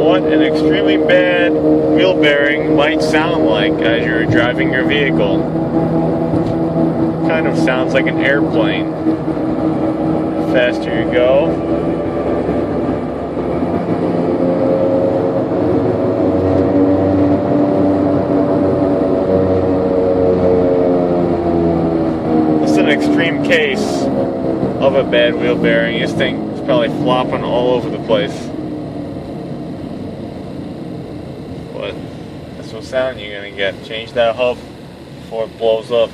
What an extremely bad wheel bearing might sound like as you're driving your vehicle. Kind of sounds like an airplane. The faster you go, this is an extreme case of a bad wheel bearing. This thing is probably flopping all over the place. But that's what sound you're gonna get. Change that hub before it blows up.